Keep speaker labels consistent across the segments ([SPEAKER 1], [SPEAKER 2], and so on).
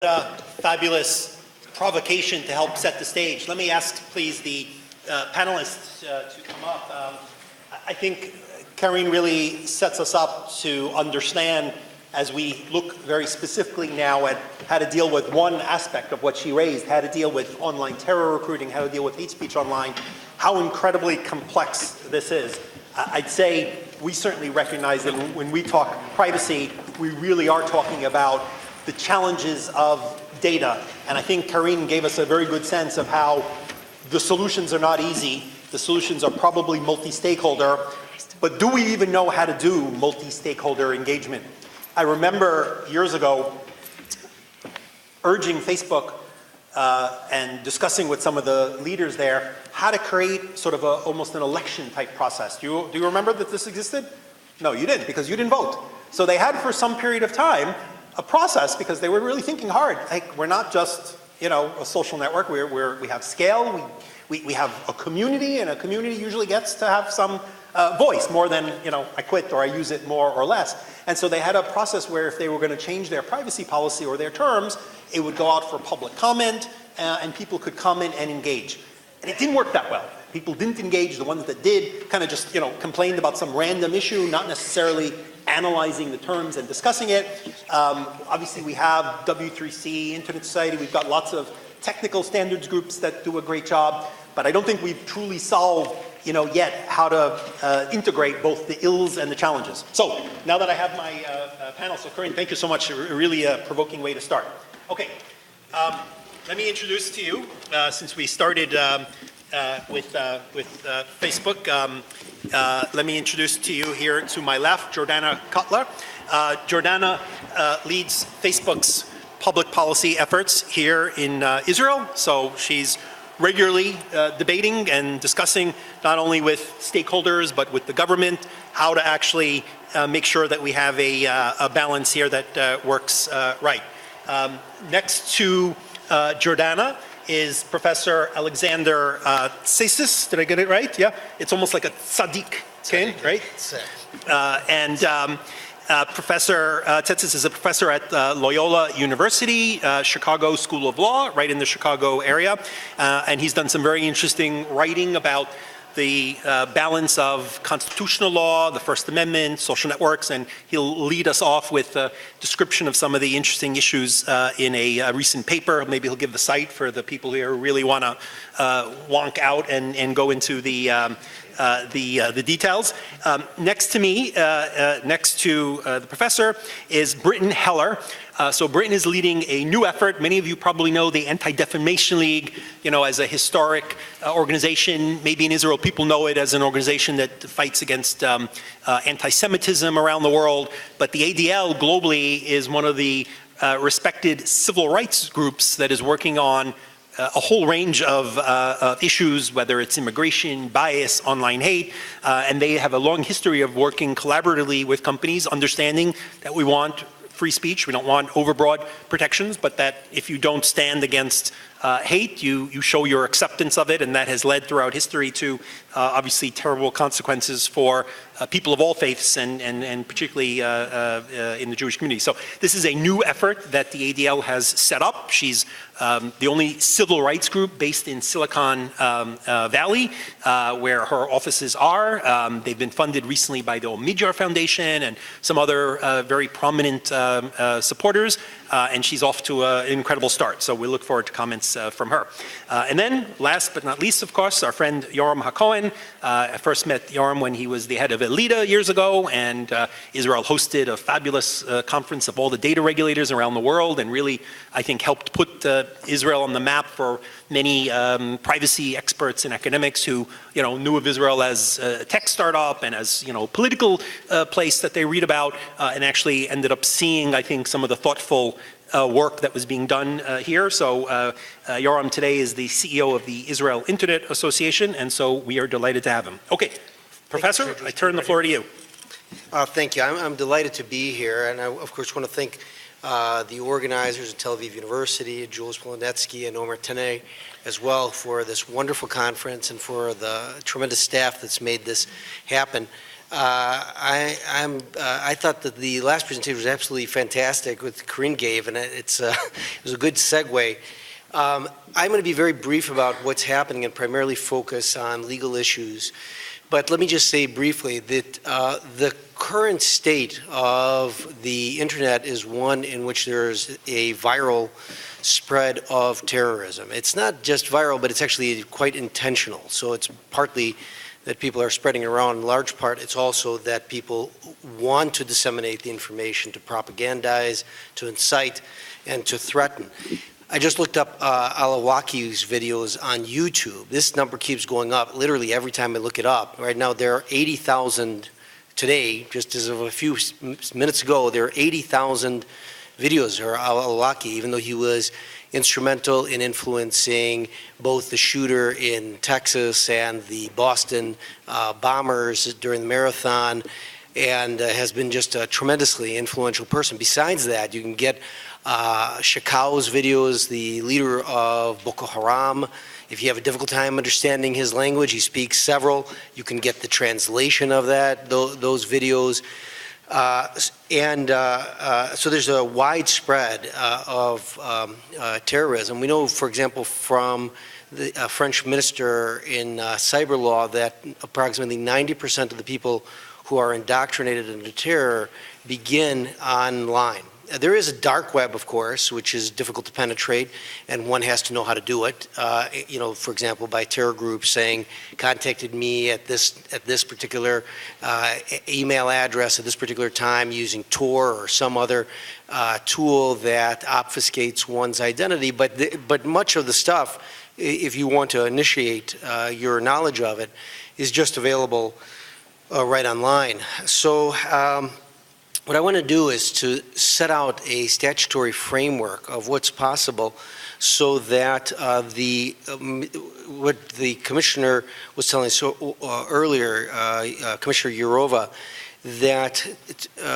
[SPEAKER 1] Fabulous provocation to help set the stage. Let me ask, please, the panelists to come up. I think Karine really sets us up to understand, as we look very specifically now at how to deal with one aspect of what she raised, how to deal with online terror recruiting, how to deal with hate speech online, how incredibly complex this is. I'd say we certainly recognize that when we talk privacy, we really are talking about the challenges of data. And I think Karine gave us a very good sense of how the solutions are not easy. The solutions are probably multi-stakeholder. But do we even know how to do multi-stakeholder engagement? I remember years ago urging Facebook and discussing with some of the leaders there how to create sort of almost an election type process. Do you remember that this existed? No, you didn't, because you didn't vote. So they had for some period of time a process, because they were really thinking hard. Like, we're not just, a social network. We have scale. We have a community, and a community usually gets to have some voice more than, I quit or I use it more or less. And so they had a process where if they were going to change their privacy policy or their terms, it would go out for public comment, and people could comment and engage. And it didn't work that well. People didn't engage. The ones that did kind of just, complained about some random issue, not necessarily analyzing the terms and discussing it. Obviously, we have W3C, Internet Society. We've got lots of technical standards groups that do a great job. But I don't think we've truly solved, yet how to integrate both the ills and the challenges. So now that I have my panel, so Karine, thank you so much. A really provoking way to start. Okay, let me introduce to you, since we started with Facebook, let me introduce to you here to my left, Jordana Cutler. Jordana leads Facebook's public policy efforts here in Israel. So she's regularly debating and discussing not only with stakeholders but with the government how to actually make sure that we have a balance here that works right. Next to Jordana is Professor Alexander Tsitsis. Did I get it right? Yeah. It's almost like a tzaddik, okay, right? Professor Tsitsis is a professor at Loyola University, Chicago School of Law, right in the Chicago area. And he's done some very interesting writing about the balance of constitutional law, the First Amendment, social networks, and he'll lead us off with a description of some of the interesting issues in a recent paper. Maybe he'll give the site for the people here who really want to wonk out and go into the details. Next to me, next to the professor, is Britton Heller. So Britton is leading a new effort. Many of you probably know the Anti-Defamation League, as a historic organization. Maybe in Israel, people know it as an organization that fights against anti-Semitism around the world. But the ADL globally is one of the respected civil rights groups that is working on a whole range of issues, whether it's immigration, bias, online hate, and they have a long history of working collaboratively with companies, understanding that we want free speech, we don't want overbroad protections, but that if you don't stand against hate, you show your acceptance of it, and that has led throughout history to obviously terrible consequences for people of all faiths, and particularly in the Jewish community. So this is a new effort that the ADL has set up. She's the only civil rights group based in Silicon Valley, where her offices are. They've been funded recently by the Omidyar Foundation and some other very prominent supporters, and she's off to an incredible start. So we look forward to comments from her. And then, last but not least, of course, our friend Yoram HaKohen. I first met Yoram when he was the head of ELIDA years ago, and Israel hosted a fabulous conference of all the data regulators around the world, and really, I think, helped put Israel on the map for many privacy experts and academics who, knew of Israel as a tech startup and as, political place that they read about, and actually ended up seeing, I think, some of the thoughtful work that was being done here. So Yoram today is the CEO of the Israel Internet Association, and so we are delighted to have him. Okay, Professor, I turn the floor to you.
[SPEAKER 2] Thank you. I'm delighted to be here, and I, of course, want to thank the organizers at Tel Aviv University, Jules Polonetsky and Omer Taneh, as well, for this wonderful conference and for the tremendous staff that's made this happen. I thought that the last presentation was absolutely fantastic, what Corinne gave, and it was a good segue. I'm going to be very brief about what's happening and primarily focus on legal issues. But let me just say briefly that the current state of the internet is one in which there's a viral spread of terrorism. It's not just viral, but it's actually quite intentional. So it's partly that people are spreading around. In large part, it's also that people want to disseminate the information, to propagandize, to incite, and to threaten. I just looked up Alawaki's videos on YouTube. This number keeps going up literally every time I look it up. Right now there are 80,000 today, just as of a few minutes ago, there are 80,000 videos of Alawaki, even though he was instrumental in influencing both the shooter in Texas and the Boston bombers during the marathon, and has been just a tremendously influential person. Besides that, you can get Shekau's videos, the leader of Boko Haram. If you have a difficult time understanding his language, he speaks several. You can get the translation of those videos. So there's a widespread of terrorism. We know, for example, from the French minister in cyber law that approximately 90% of the people who are indoctrinated into terror begin online. There is a dark web, of course, which is difficult to penetrate, and one has to know how to do it. For example, by terror groups saying, contacted me at this particular email address at this particular time using Tor or some other tool that obfuscates one's identity. But much of the stuff, if you want to initiate your knowledge of it, is just available right online. So what I want to do is to set out a statutory framework of what's possible so that what the commissioner was telling us earlier, Commissioner Jourova, that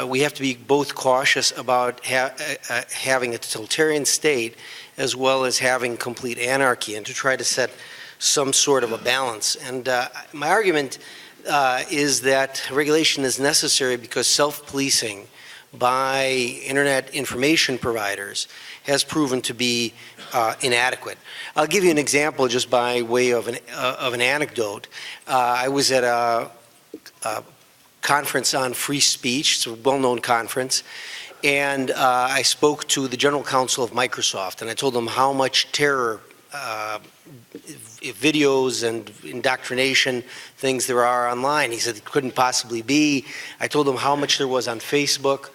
[SPEAKER 2] we have to be both cautious about having a totalitarian state as well as having complete anarchy, and to try to set some sort of a balance. And my argument is that regulation is necessary because self-policing by internet information providers has proven to be inadequate. I'll give you an example just by way of an anecdote. I was at a conference on free speech. It's a well-known conference. And I spoke to the general counsel of Microsoft, and I told them how much terror videos and indoctrination things there are online. He said it couldn't possibly be. I told him how much there was on Facebook.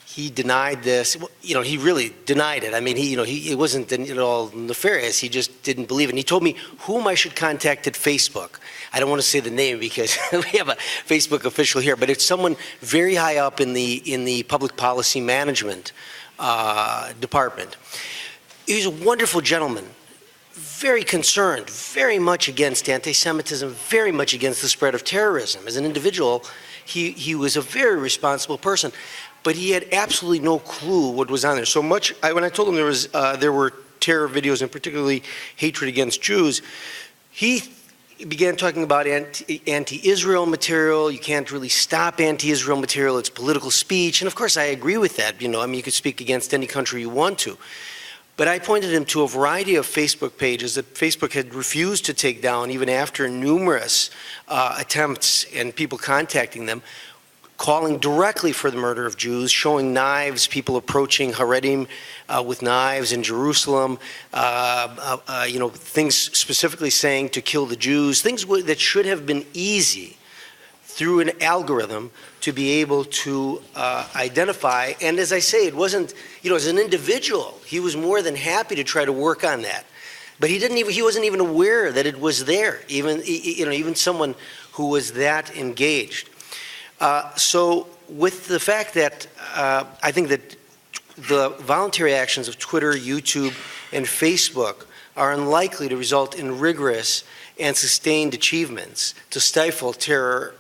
[SPEAKER 2] He denied this. He really denied it. I mean, it wasn't at all nefarious. He just didn't believe it. And he told me whom I should contact at Facebook. I don't want to say the name because we have a Facebook official here, but it's someone very high up in the public policy management department. He was a wonderful gentleman, very concerned, very much against anti-Semitism, very much against the spread of terrorism. As an individual, he was a very responsible person, but he had absolutely no clue what was on there. So much, when I told him there were terror videos and particularly hatred against Jews, he began talking about anti-Israel material. You can't really stop anti-Israel material. It's political speech. And of course, I agree with that. You could speak against any country you want to. But I pointed him to a variety of Facebook pages that Facebook had refused to take down even after numerous attempts and people contacting them, calling directly for the murder of Jews, showing knives, people approaching Haredim with knives in Jerusalem, things specifically saying to kill the Jews, things that should have been easy through an algorithm to be able to identify. And as I say, it wasn't, as an individual, he was more than happy to try to work on that. But he wasn't even aware that it was there, even someone who was that engaged. So with the fact that I think that the voluntary actions of Twitter, YouTube, and Facebook are unlikely to result in rigorous and sustained achievements to stifle terror,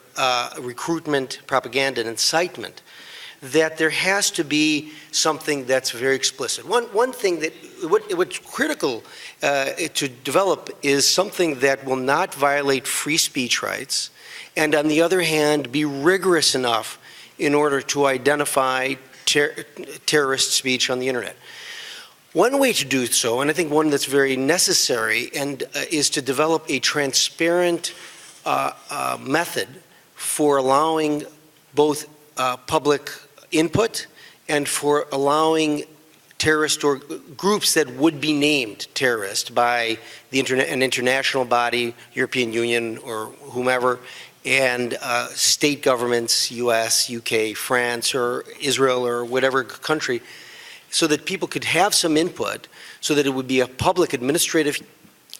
[SPEAKER 2] recruitment, propaganda, and incitement, that there has to be something that's very explicit. One thing that what's critical to develop is something that will not violate free speech rights, and on the other hand, be rigorous enough in order to identify terrorist speech on the internet. One way to do so, and I think one that's very necessary, and is to develop a transparent method for allowing both public input and for allowing terrorist or groups that would be named terrorist by an international body, European Union or whomever, and state governments, US, UK, France, or Israel, or whatever country, so that people could have some input, so that it would be a public administrative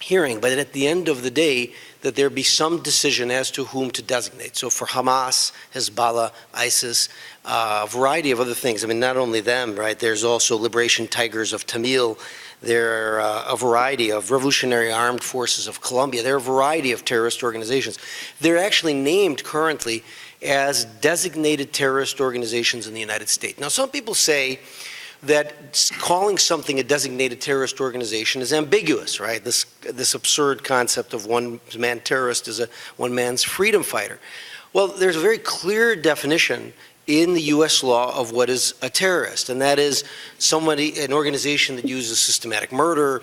[SPEAKER 2] hearing, but at the end of the day, that there be some decision as to whom to designate. So for Hamas, Hezbollah, ISIS, a variety of other things. I mean, not only them, right? There's also Liberation Tigers of Tamil. There are a variety of Revolutionary Armed Forces of Colombia. There are a variety of terrorist organizations. They're actually named currently as designated terrorist organizations in the United States. Now, some people say that calling something a designated terrorist organization is ambiguous, right? This absurd concept of one man terrorist is one man's freedom fighter. Well, there's a very clear definition in the U.S. law of what is a terrorist, and that is an organization that uses systematic murder,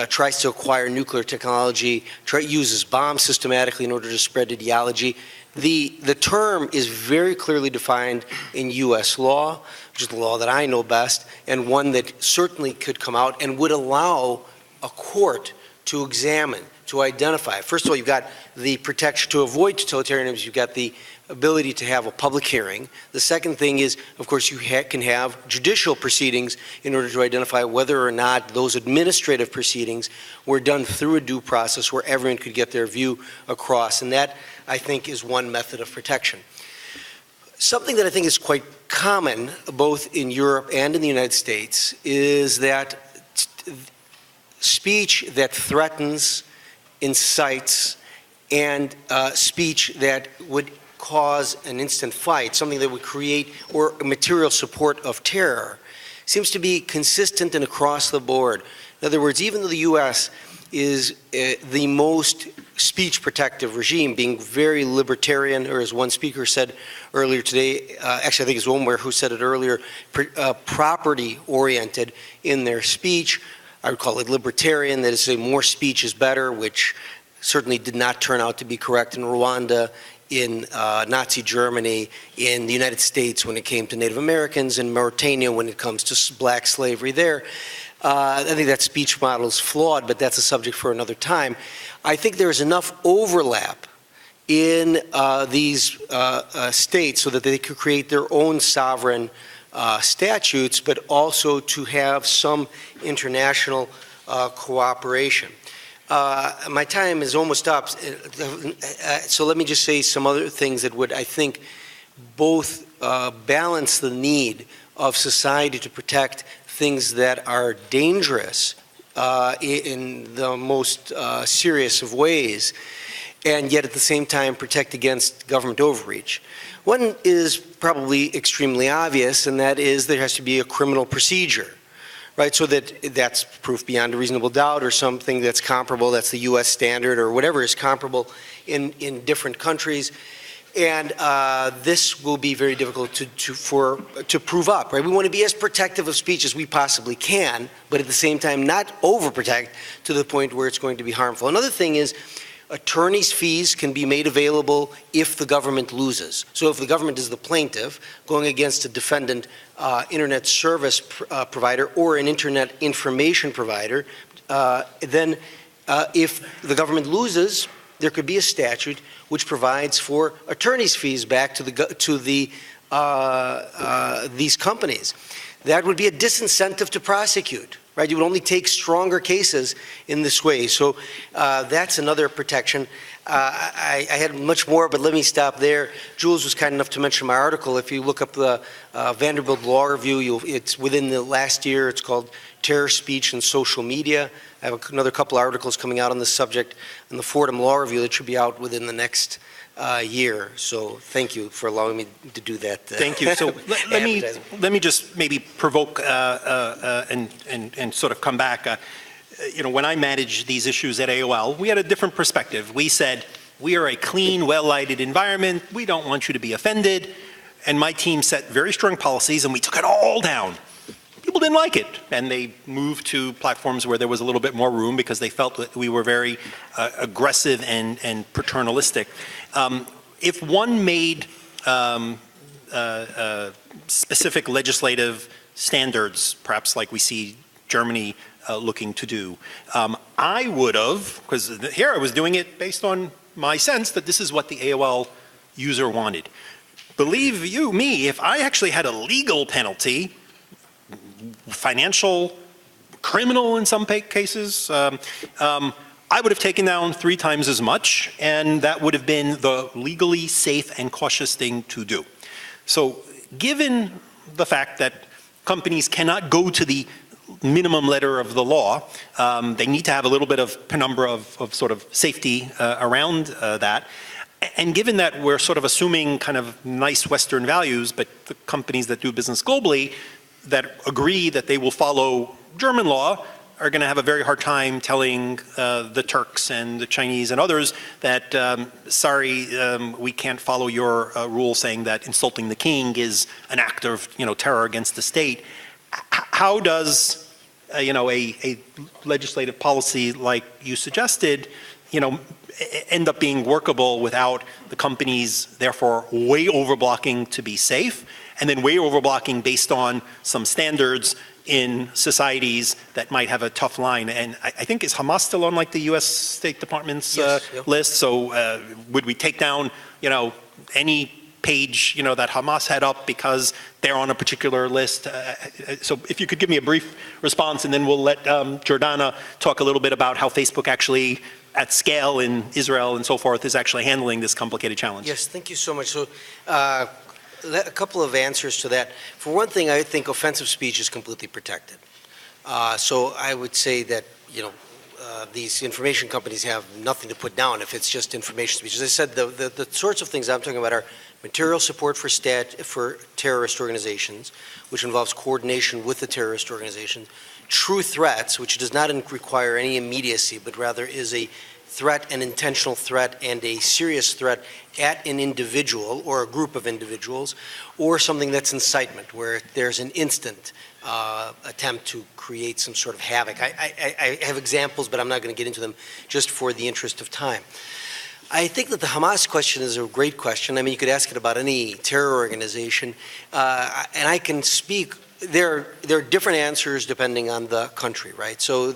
[SPEAKER 2] tries to acquire nuclear technology, uses bombs systematically in order to spread ideology. The term is very clearly defined in U.S. law, which is the law that I know best, and one that certainly could come out and would allow a court to examine, to identify. First of all, you've got the protection to avoid totalitarianism. You've got the ability to have a public hearing. The second thing is, of course, you can have judicial proceedings in order to identify whether or not those administrative proceedings were done through a due process where everyone could get their view across. And that, I think, is one method of protection. Something that I think is quite common, both in Europe and in the United States, is that speech that threatens, incites, and speech that would cause an instant fight, something that would create or material support of terror, seems to be consistent and across the board. In other words, even though the U.S. is the most speech protective regime, being very libertarian, or as one speaker said earlier today, actually I think it's Omar who said it earlier, property oriented in their speech. I would call it libertarian, that is to say more speech is better, which certainly did not turn out to be correct in Rwanda, in Nazi Germany, in the United States when it came to Native Americans, in Mauritania when it comes to black slavery there. I think that speech model is flawed, but that's a subject for another time. I think there is enough overlap in these states so that they could create their own sovereign statutes, but also to have some international cooperation. My time is almost up, so let me just say some other things that would, I think, both balance the need of society to protect things that are dangerous in the most serious of ways, and yet at the same time protect against government overreach. One is probably extremely obvious, and that is there has to be a criminal procedure. Right, so that's proof beyond a reasonable doubt, or something that's comparable, that's the U.S. standard, or whatever is comparable in different countries. And this will be very difficult to prove up, right? We want to be as protective of speech as we possibly can, but at the same time not overprotect to the point where it's going to be harmful. Another thing is attorney's fees can be made available if the government loses. So if the government is the plaintiff going against a defendant, internet service provider or an internet information provider, then if the government loses, there could be a statute which provides for attorney's fees back to these companies. That would be a disincentive to prosecute. Right, you would only take stronger cases in this way. So that's another protection. I had much more, but let me stop there. Jules was kind enough to mention my article. If you look up the Vanderbilt Law Review, it's within the last year. It's called Terror Speech and Social Media. I have another couple articles coming out on this subject in the Fordham Law Review that should be out within the next year. So thank you for allowing me to do that.
[SPEAKER 1] Thank you. So let me just maybe provoke and sort of come back. When I managed these issues at AOL, we had a different perspective. We said, we are a clean, well-lighted environment. We don't want you to be offended. And my team set very strong policies, and we took it all down. People didn't like it, and they moved to platforms where there was a little bit more room because they felt that we were very aggressive and paternalistic. If one made specific legislative standards, perhaps like we see Germany looking to do, I would have, because here I was doing it based on my sense that this is what the AOL user wanted. Believe you me, if I actually had a legal penalty, financial, criminal in some cases, I would have taken down 3 times as much, and that would have been the legally safe and cautious thing to do. So given the fact that companies cannot go to the minimum letter of the law, they need to have a little bit of penumbra of sort of safety around that. And given that we're sort of assuming kind of nice Western values, but the companies that do business globally that agree that they will follow German law are going to have a very hard time telling the Turks and the Chinese and others that, sorry, we can't follow your rule saying that insulting the king is an act of terror against the state. How does a legislative policy like you suggested end up being workable without the companies therefore way overblocking to be safe, and then way overblocking based on some standards in societies that might have a tough line? And I think, is Hamas still on like the U.S. State Department's list? So would we take down any page that Hamas had up because they're on a particular list? So if you could give me a brief response, and then we'll let Jordana talk a little bit about how Facebook actually at scale in Israel and so forth is actually handling this complicated challenge.
[SPEAKER 2] Yes, thank you so much. So a couple of answers to that. For one thing, I think offensive speech is completely protected. So I would say that these information companies have nothing to put down if it's just information speech. As I said, the sorts of things I'm talking about are material support for terrorist organizations, which involves coordination with the terrorist organizations. True threats, which does not require any immediacy, but rather is a threat, an intentional threat, and a serious threat at an individual or a group of individuals, or something that's incitement, where there's an instant attempt to create some sort of havoc. I have examples, but I'm not going to get into them just for the interest of time. I think that the Hamas question is a great question. I mean, you could ask it about any terror organization, and I can speak. There are different answers depending on the country, right? So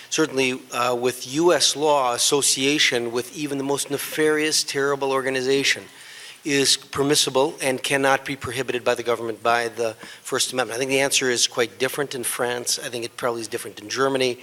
[SPEAKER 2] certainly with U.S. law, association with even the most nefarious, terrible organization is permissible and cannot be prohibited by the government by the First Amendment. I think the answer is quite different in France. I think it probably is different in Germany.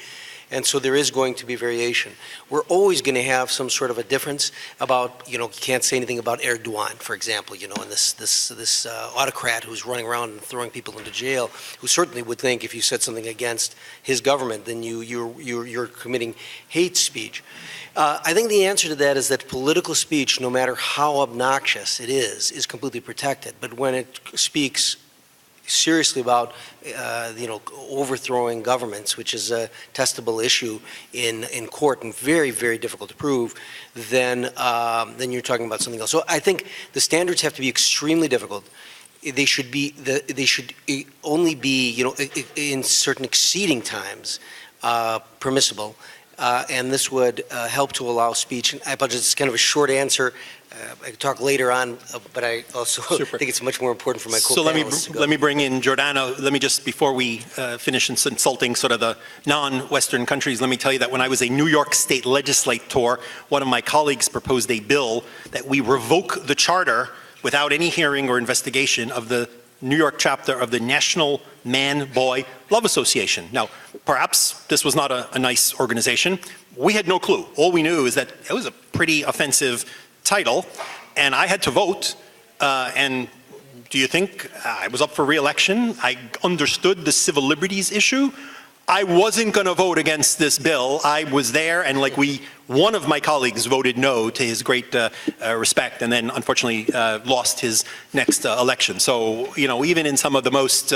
[SPEAKER 2] And so there is going to be variation. We're always going to have some sort of a difference about, you can't say anything about Erdogan, for example, and this autocrat who's running around and throwing people into jail, who certainly would think if you said something against his government, then you're committing hate speech. I think the answer to that is that political speech, no matter how obnoxious it is completely protected. But when it speaks seriously about overthrowing governments, which is a testable issue in court and very, very difficult to prove, then you're talking about something else. So I think the standards have to be extremely difficult. They should only be in certain exceeding times permissible, and this would help to allow speech. And I apologize, it's kind of a short answer. I could talk later on, but I also think it's much more important for my co-panelists.
[SPEAKER 1] So let me bring in Jordana. Let me just, before we finish insulting sort of the non-Western countries, let me tell you that when I was a New York State legislator, one of my colleagues proposed a bill that we revoke the charter without any hearing or investigation of the New York chapter of the National Man-Boy Love Association. Now, perhaps this was not a nice organization. We had no clue. All we knew is that it was a pretty offensive title, and I had to vote, and do you think I was up for re-election? I understood the civil liberties issue. I wasn't going to vote against this bill. I was there, and one of my colleagues voted no, to his great respect, and then unfortunately lost his next election. So, even in some of the most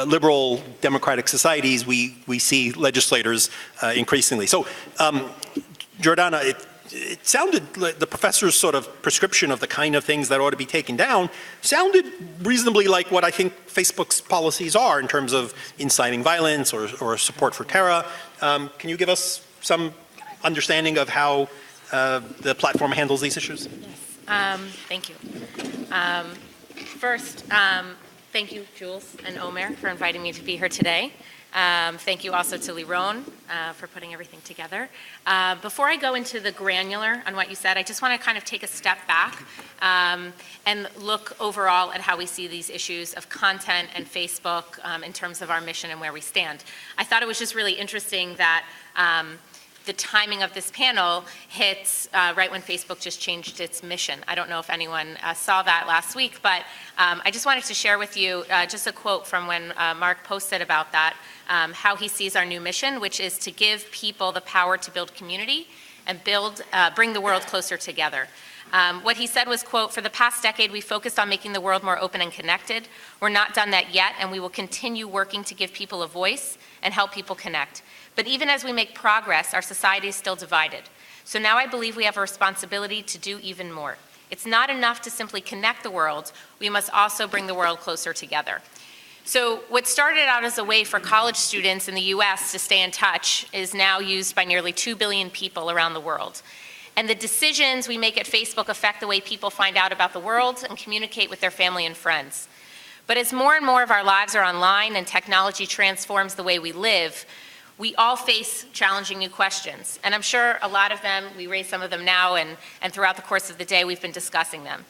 [SPEAKER 1] liberal democratic societies, we see legislators increasingly. So, Jordana, it sounded like the professor's sort of prescription of the kind of things that ought to be taken down sounded reasonably like what I think Facebook's policies are in terms of inciting violence or support for terror. Can you give us some understanding of how the platform handles these issues?
[SPEAKER 3] Yes. Thank you. First, thank you, Jules and Omer, for inviting me to be here today. Thank you also to Liron for putting everything together. Before I go into the granular on what you said, I just want to kind of take a step back and look overall at how we see these issues of content and Facebook in terms of our mission and where we stand. I thought it was just really interesting that the timing of this panel hits right when Facebook just changed its mission. I don't know if anyone saw that last week, but I just wanted to share with you just a quote from when Mark posted about that, how he sees our new mission, which is to give people the power to build community and bring the world closer together. What he said was, quote, "For the past decade, we focused on making the world more open and connected. We're not done that yet, and we will continue working to give people a voice and help people connect. But even as we make progress, our society is still divided. So now I believe we have a responsibility to do even more. It's not enough to simply connect the world. We must also bring the world closer together." So what started out as a way for college students in the US to stay in touch is now used by nearly 2 billion people around the world. And the decisions we make at Facebook affect the way people find out about the world and communicate with their family and friends. But as more and more of our lives are online and technology transforms the way we live, we all face challenging new questions. And I'm sure a lot of them, we raise some of them now, and throughout the course of the day, we've been discussing them.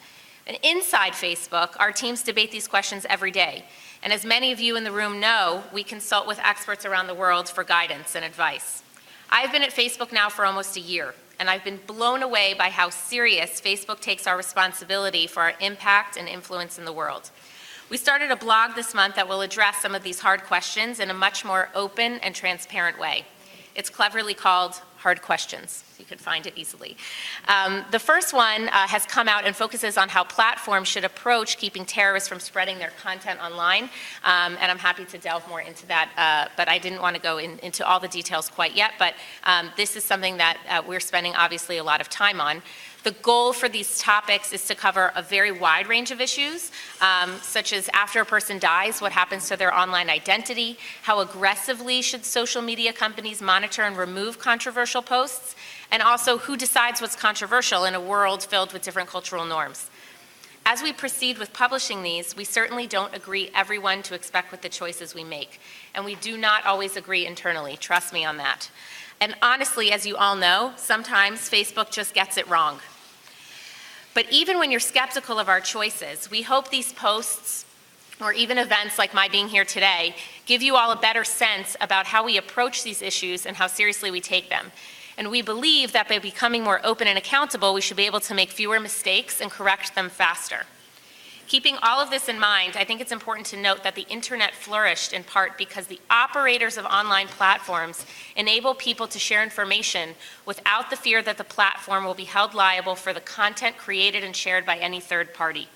[SPEAKER 3] And inside Facebook, our teams debate these questions every day. And as many of you in the room know, we consult with experts around the world for guidance and advice. I've been at Facebook now for almost a year, and I've been blown away by how serious Facebook takes our responsibility for our impact and influence in the world. We started a blog this month that will address some of these hard questions in a much more open and transparent way. It's cleverly called Hard Questions. You can find it easily. The first one has come out and focuses on how platforms should approach keeping terrorists from spreading their content online. And I'm happy to delve more into that, but I didn't want to go into all the details quite yet. But this is something that we're spending obviously a lot of time on. The goal for these topics is to cover a very wide range of issues, such as after a person dies, what happens to their online identity, how aggressively should social media companies monitor and remove controversial posts, and also who decides what's controversial in a world filled with different cultural norms. As we proceed with publishing these, we certainly don't agree everyone to expect with the choices we make, and we do not always agree internally, trust me on that. And honestly, as you all know, sometimes Facebook just gets it wrong. But even when you're skeptical of our choices, we hope these posts, or even events like my being here today, give you all a better sense about how we approach these issues and how seriously we take them. And we believe that by becoming more open and accountable, we should be able to make fewer mistakes and correct them faster. Keeping all of this in mind, I think it's important to note that the internet flourished in part because the operators of online platforms enable people to share information without the fear that the platform will be held liable for the content created and shared by any third party.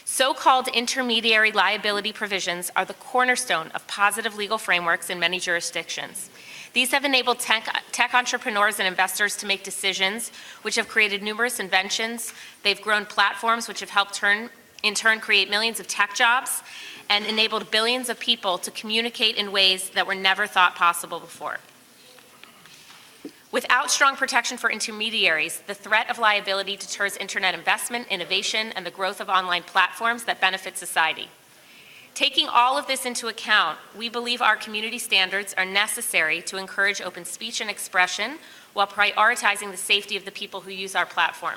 [SPEAKER 3] So-called intermediary liability provisions are the cornerstone of positive legal frameworks in many jurisdictions. These have enabled tech entrepreneurs and investors to make decisions which have created numerous inventions. They've grown platforms which have helped in turn create millions of tech jobs and enabled billions of people to communicate in ways that were never thought possible before. Without strong protection for intermediaries, the threat of liability deters internet investment, innovation, and the growth of online platforms that benefit society. Taking all of this into account, we believe our community standards are necessary to encourage open speech and expression while prioritizing the safety of the people who use our platform.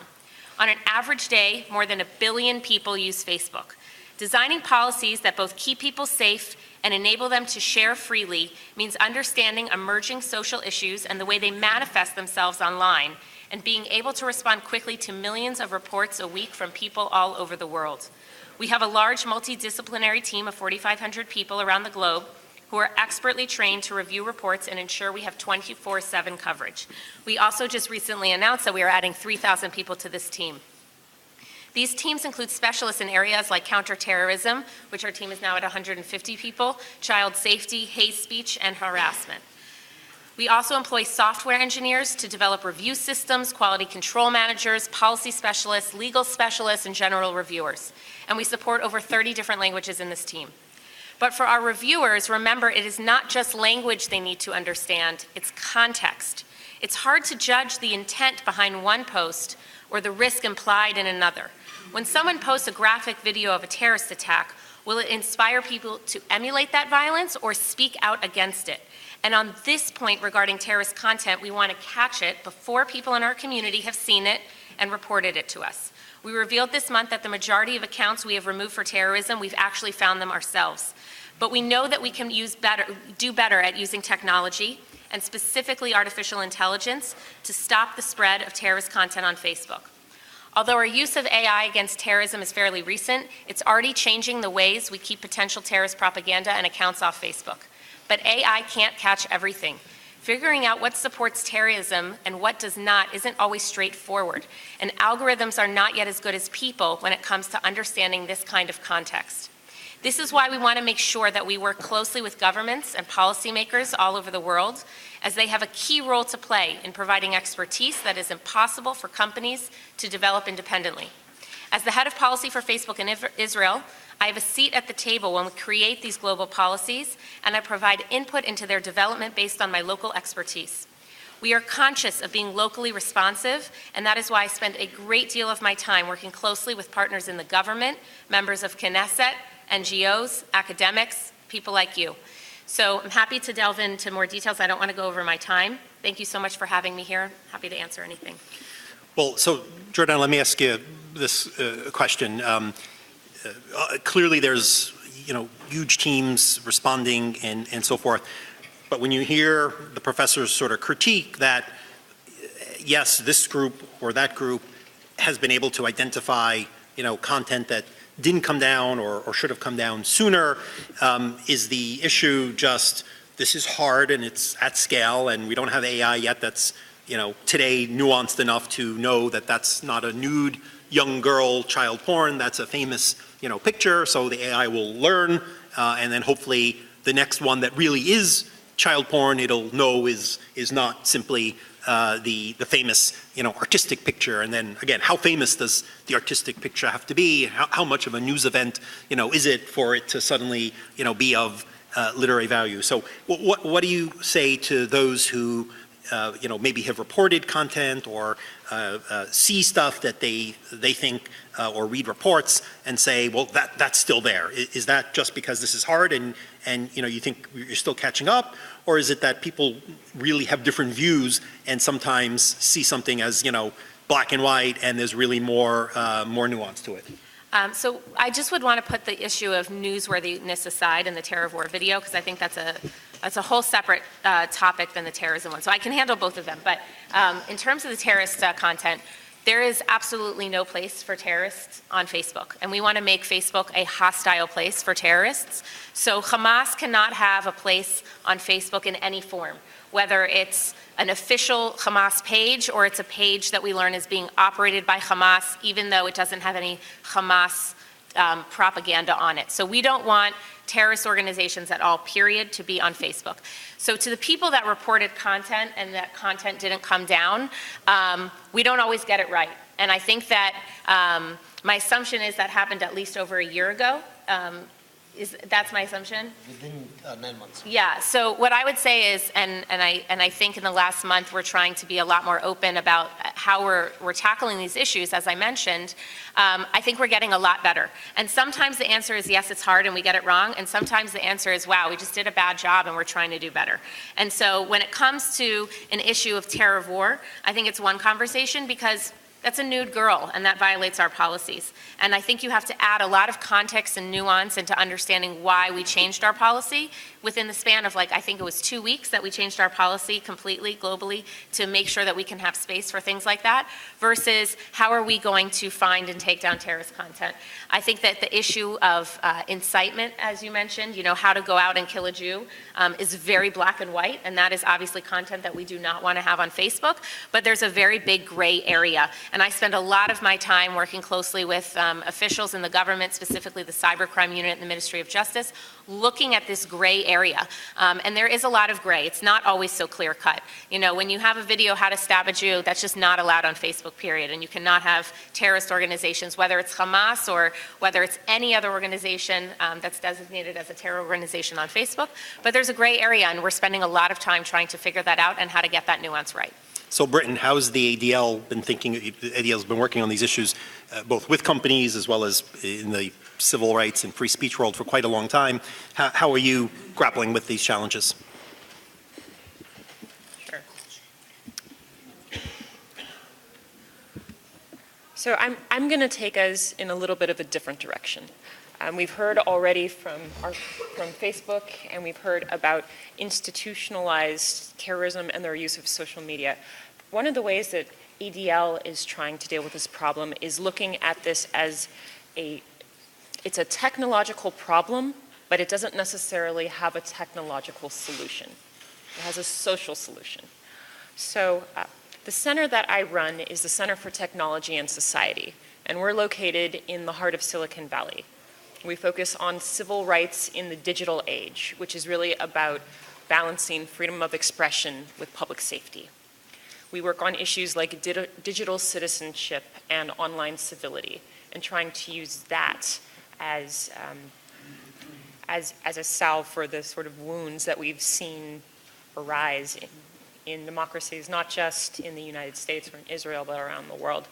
[SPEAKER 3] On an average day, more than 1 billion people use Facebook. Designing policies that both keep people safe and enable them to share freely means understanding emerging social issues and the way they manifest themselves online, and being able to respond quickly to millions of reports a week from people all over the world. We have a large multidisciplinary team of 4,500 people around the globe who are expertly trained to review reports and ensure we have 24/7 coverage. We also just recently announced that we are adding 3,000 people to this team. These teams include specialists in areas like counterterrorism, which our team is now at 150 people, child safety, hate speech, and harassment. We also employ software engineers to develop review systems, quality control managers, policy specialists, legal specialists, and general reviewers. And we support over 30 different languages in this team. But for our reviewers, remember, it is not just language they need to understand, it's context. It's hard to judge the intent behind one post or the risk implied in another. When someone posts a graphic video of a terrorist attack, will it inspire people to emulate that violence or speak out against it? And on this point regarding terrorist content, we want to catch it before people in our community have seen it and reported it to us. We revealed this month that the majority of accounts we have removed for terrorism, we've actually found them ourselves. But we know that we can do better at using technology, and specifically artificial intelligence, to stop the spread of terrorist content on Facebook. Although our use of AI against terrorism is fairly recent, it's already changing the ways we keep potential terrorist propaganda and accounts off Facebook. But AI can't catch everything. Figuring out what supports terrorism and what does not isn't always straightforward, and algorithms are not yet as good as people when it comes to understanding this kind of context. This is why we want to make sure that we work closely with governments and policymakers all over the world, as they have a key role to play in providing expertise that is impossible for companies to develop independently. As the head of policy for Facebook in Israel, I have a seat at the table when we create these global policies, and I provide input into their development based on my local expertise. We are conscious of being locally responsive, and that is why I spend a great deal of my time working closely with partners in the government, members of Knesset, NGOs, academics, people like you. So I'm happy to delve into more details. I don't want to go over my time. Thank you so much for having me here. Happy to answer anything.
[SPEAKER 1] Well, so Jordan, let me ask you this question. Clearly there's, huge teams responding and so forth. But when you hear the professors sort of critique that, yes, this group or that group has been able to identify, content that didn't come down or should have come down sooner, is the issue just, this is hard and it's at scale and we don't have AI yet that's, today nuanced enough to know that that's not a nude young girl child porn, that's a famous, picture, so the AI will learn, and then hopefully the next one that really is child porn, it'll know is not simply the famous, artistic picture. And then again, how famous does the artistic picture have to be? How much of a news event, is it for it to suddenly, be of literary value? So what do you say to those who, maybe have reported content or see stuff that they think or read reports and say, well, that's still there. Is that just because this is hard and you think you're still catching up? Or is it that people really have different views and sometimes see something as, black and white and there's really more nuance to it?
[SPEAKER 3] So I just would want to put the issue of newsworthiness aside in the terror of war video, because I think that's a whole separate topic than the terrorism one. So I can handle both of them. But in terms of the terrorist content, there is absolutely no place for terrorists on Facebook. And we want to make Facebook a hostile place for terrorists. So Hamas cannot have a place on Facebook in any form, whether it's an official Hamas page or it's a page that we learn is being operated by Hamas, even though it doesn't have any Hamas propaganda on it. So we don't want terrorist organizations at all, period, to be on Facebook. So to the people that reported content and that content didn't come down, we don't always get it right. And I think that my assumption is that happened at least over a year ago. That's my assumption?
[SPEAKER 2] Within 9 months.
[SPEAKER 3] Yeah, so what I would say is, and I think in the last month we're trying to be a lot more open about how we're tackling these issues, as I mentioned. I think we're getting a lot better. And sometimes the answer is yes, it's hard and we get it wrong, and sometimes the answer is wow, we just did a bad job and we're trying to do better. And so when it comes to an issue of terror of war, I think it's one conversation because that's a nude girl, and that violates our policies. And I think you have to add a lot of context and nuance into understanding why we changed our policy within the span of, like, I think it was 2 weeks that we changed our policy completely globally to make sure that we can have space for things like that, versus how are we going to find and take down terrorist content. I think that the issue of incitement, as you mentioned, how to go out and kill a Jew, is very black and white, and that is obviously content that we do not want to have on Facebook, but there's a very big gray area. And I spend a lot of my time working closely with officials in the government, specifically the cybercrime unit in the Ministry of Justice, looking at this gray area. And there is a lot of gray. It's not always so clear cut. When you have a video how to stab a Jew, that's just not allowed on Facebook, period. And you cannot have terrorist organizations, whether it's Hamas or whether it's any other organization that's designated as a terror organization on Facebook. But there's a gray area, and we're spending a lot of time trying to figure that out and how to get that nuance right.
[SPEAKER 1] So, Britton, how's the ADL been thinking? The ADL's been working on these issues both with companies as well as in the civil rights and free speech world for quite a long time. How are you grappling with these challenges?
[SPEAKER 4] Sure. So I'm going to take us in a little bit of a different direction. We've heard already from Facebook, and we've heard about institutionalized terrorism and their use of social media. One of the ways that ADL is trying to deal with this problem is looking at this as it's a technological problem, but it doesn't necessarily have a technological solution. It has a social solution. So the center that I run is the Center for Technology and Society, and we're located in the heart of Silicon Valley. We focus on civil rights in the digital age, which is really about balancing freedom of expression with public safety. We work on issues like digital citizenship and online civility, and trying to use that as a salve for the sort of wounds that we've seen arise in democracies, not just in the United States or in Israel, but around the world.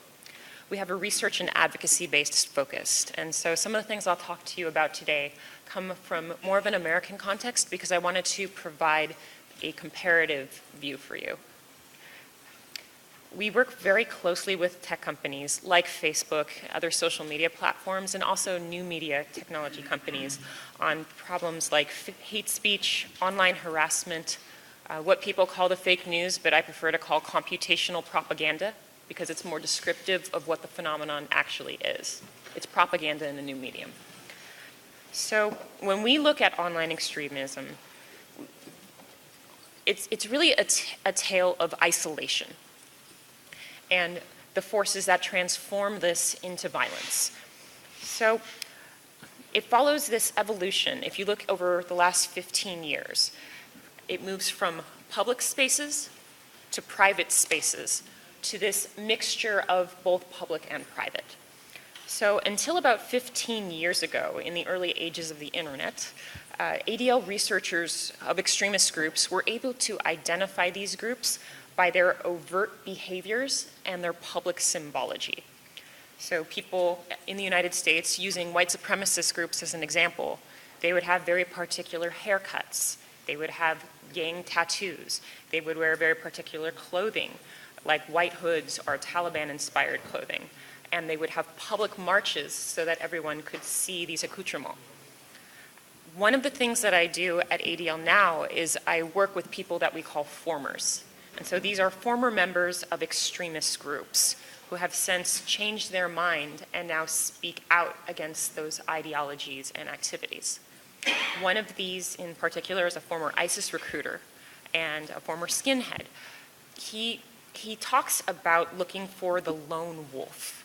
[SPEAKER 4] We have a research and advocacy-based focus, and so some of the things I'll talk to you about today come from more of an American context because I wanted to provide a comparative view for you. We work very closely with tech companies like Facebook, other social media platforms, and also new media technology companies on problems like hate speech, online harassment, what people call the fake news, but I prefer to call computational propaganda, because it's more descriptive of what the phenomenon actually is. It's propaganda in a new medium. So when we look at online extremism, it's really a tale of isolation and the forces that transform this into violence. So it follows this evolution. If you look over the last 15 years, it moves from public spaces to private spaces, to this mixture of both public and private. So until about 15 years ago, in the early ages of the internet, ADL researchers of extremist groups were able to identify these groups by their overt behaviors and their public symbology. So people in the United States, using white supremacist groups as an example, they would have very particular haircuts, they would have gang tattoos, they would wear very particular clothing, like white hoods or Taliban-inspired clothing. And they would have public marches so that everyone could see these accoutrements. One of the things that I do at ADL now is I work with people that we call formers. And so these are former members of extremist groups who have since changed their mind and now speak out against those ideologies and activities. One of these in particular is a former ISIS recruiter and a former skinhead. He talks about looking for the lone wolf.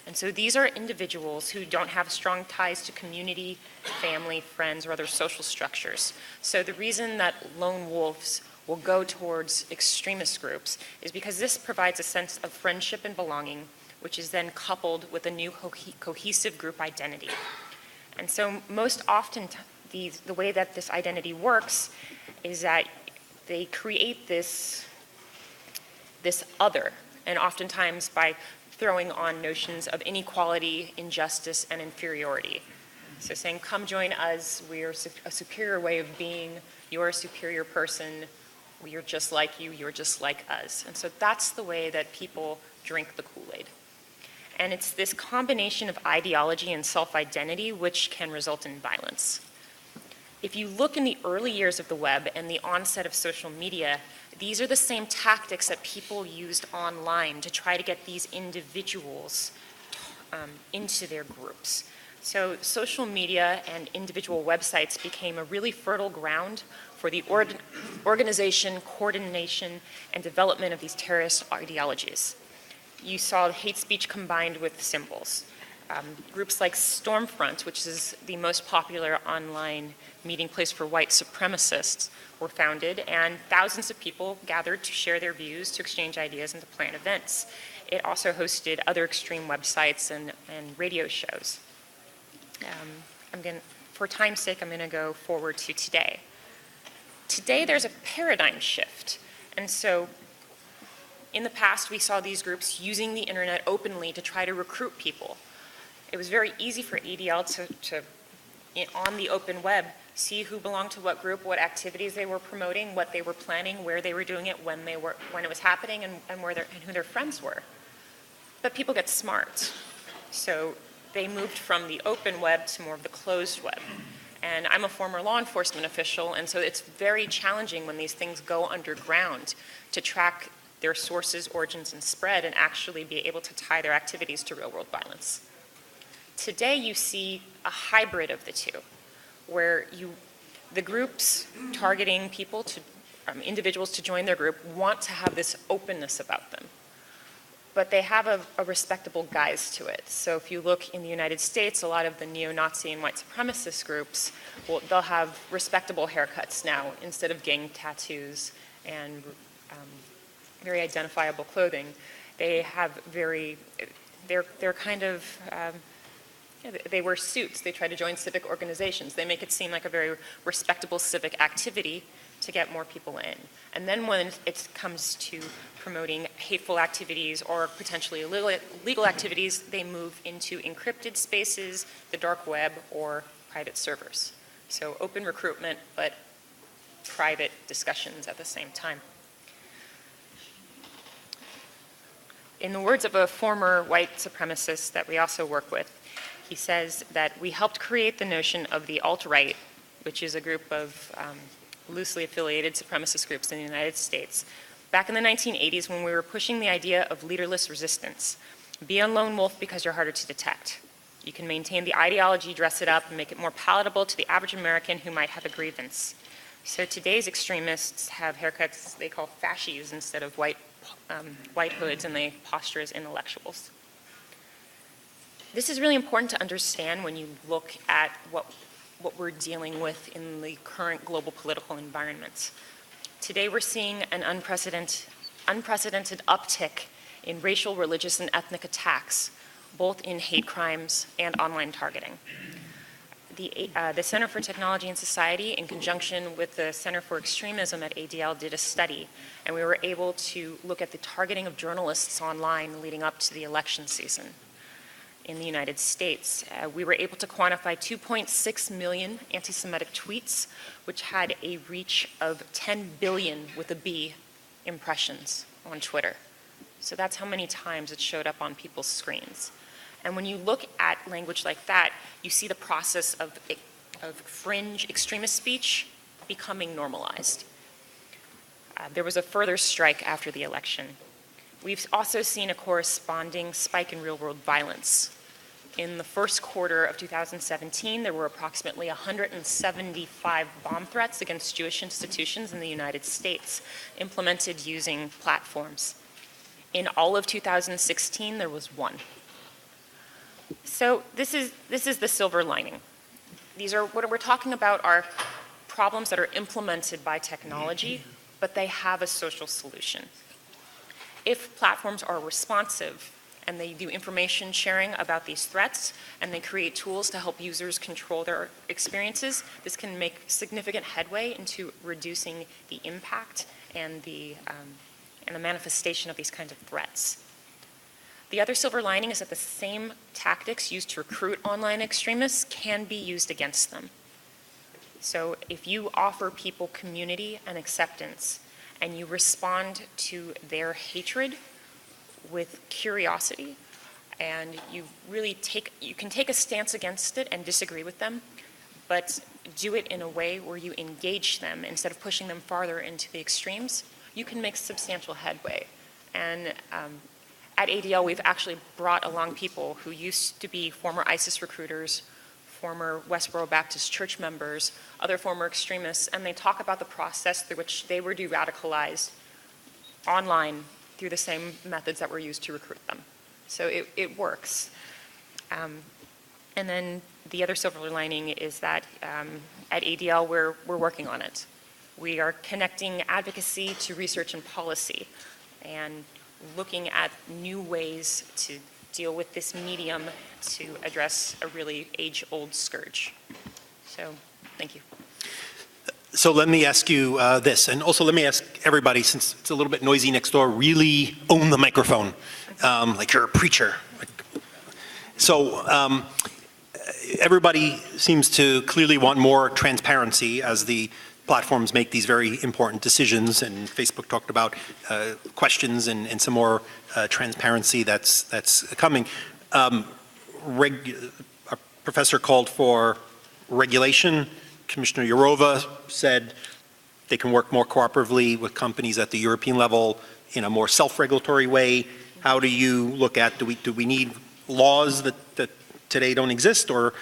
[SPEAKER 4] And so these are individuals who don't have strong ties to community, family, friends, or other social structures. So the reason that lone wolves will go towards extremist groups is because this provides a sense of friendship and belonging, which is then coupled with a new cohesive group identity. And so most often the way that this identity works is that they create this other, and oftentimes by throwing on notions of inequality, injustice, and inferiority. So saying, come join us, we're a superior way of being, you're a superior person, we're just like you, you're just like us. And so that's the way that people drink the Kool-Aid. And it's this combination of ideology and self-identity which can result in violence. If you look in the early years of the web and the onset of social media, these are the same tactics that people used online to try to get these individuals into their groups. So social media and individual websites became a really fertile ground for the organization, coordination, and development of these terrorist ideologies. You saw hate speech combined with symbols. Groups like Stormfront, which is the most popular online meeting place for white supremacists, were founded, and thousands of people gathered to share their views, to exchange ideas, and to plan events. It also hosted other extreme websites and radio shows. For time's sake, I'm going to go forward to today. Today, there's a paradigm shift. And so, in the past, we saw these groups using the internet openly to try to recruit people. It was very easy for ADL to on the open web, see who belonged to what group, what activities they were promoting, what they were planning, where they were doing it, when it was happening, and who their friends were. But people get smart. So they moved from the open web to more of the closed web. And I'm a former law enforcement official, and so it's very challenging when these things go underground to track their sources, origins, and spread, and actually be able to tie their activities to real-world violence. Today, you see a hybrid of the two, where the groups targeting people, individuals to join their group, want to have this openness about them. But they have a respectable guise to it. So if you look in the United States, a lot of the neo-Nazi and white supremacist groups, they'll have respectable haircuts now instead of gang tattoos and very identifiable clothing. They have they're kind of, they wear suits. They try to join civic organizations. They make it seem like a very respectable civic activity to get more people in. And then when it comes to promoting hateful activities or potentially illegal activities, they move into encrypted spaces, the dark web, or private servers. So open recruitment, but private discussions at the same time. In the words of a former white supremacist that we also work with, he says that we helped create the notion of the alt-right, which is a group of loosely affiliated supremacist groups in the United States, back in the 1980s when we were pushing the idea of leaderless resistance. Be a lone wolf because you're harder to detect. You can maintain the ideology, dress it up, and make it more palatable to the average American who might have a grievance. So today's extremists have haircuts they call fascies instead of white hoods, and they posture as intellectuals. This is really important to understand when you look at what we're dealing with in the current global political environment. Today we're seeing an unprecedented uptick in racial, religious, and ethnic attacks, both in hate crimes and online targeting. The Center for Technology and Society, in conjunction with the Center for Extremism at ADL, did a study, and we were able to look at the targeting of journalists online leading up to the election season in the United States. We were able to quantify 2.6 million anti-Semitic tweets, which had a reach of 10 billion with a B impressions on Twitter. So that's how many times it showed up on people's screens. And when you look at language like that, you see the process of fringe extremist speech becoming normalized. There was a further strike after the election. We've also seen a corresponding spike in real-world violence. In the first quarter of 2017, there were approximately 175 bomb threats against Jewish institutions in the United States, implemented using platforms. In all of 2016, there was one. So this is the silver lining. What we're talking about are problems that are implemented by technology, but they have a social solution. If platforms are responsive and they do information sharing about these threats and they create tools to help users control their experiences, this can make significant headway into reducing the impact and the manifestation of these kinds of threats. The other silver lining is that the same tactics used to recruit online extremists can be used against them. So if you offer people community and acceptance and you respond to their hatred with curiosity, And you can take a stance against it and disagree with them, but do it in a way where you engage them instead of pushing them farther into the extremes. You can make substantial headway. And at ADL, we've actually brought along people who used to be former ISIS recruiters, former Westboro Baptist Church members, other former extremists, and they talk about the process through which they were de-radicalized online through the same methods that were used to recruit them. So it works. And then the other silver lining is that at ADL, we're working on it. We are connecting advocacy to research and policy and looking at new ways to deal with this medium to address a really age-old scourge. So, thank you.
[SPEAKER 1] So let me ask you this, and also let me ask everybody, since it's a little bit noisy next door, really own the microphone, like you're a preacher. So everybody seems to clearly want more transparency as the platforms make these very important decisions, and Facebook talked about questions and some more transparency that's coming. A professor called for regulation. Commissioner Jourova said they can work more cooperatively with companies at the European level in a more self-regulatory way. How do you look at, do we need laws that today don't exist, or